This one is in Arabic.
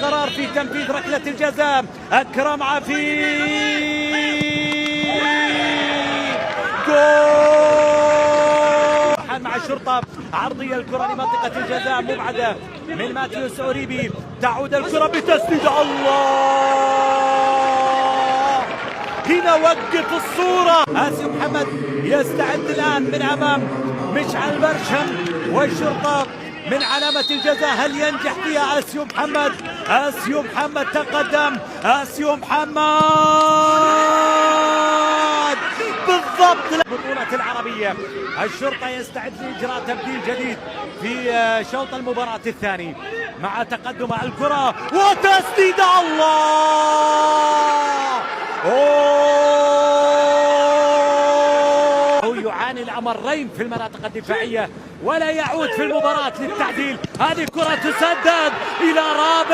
القرار في تنفيذ ركلة الجزاء. أكرم عفيف، جول مع الشرطة. عرضية الكرة لمنطقة الجزاء مبعدة من ماتيوس أوريبي. تعود الكرة بتسديد. الله، هنا وقف الصورة. آسيو محمد يستعد الآن من أمام مشعل برشم والشرطة من علامة الجزاء. هل ينجح فيها آسيو محمد؟ آسيو محمد تقدم. آسيو محمد بالضبط. البطولة العربية الشرطة يستعد لإجراء تبديل جديد في شوط المباراة الثاني مع تقدم الكرة وتسديد. الله، يعاني الأمرين في المناطق الدفاعية ولا يعود في المباراة للتعديل. هذه كرة تسدد إلى رابع.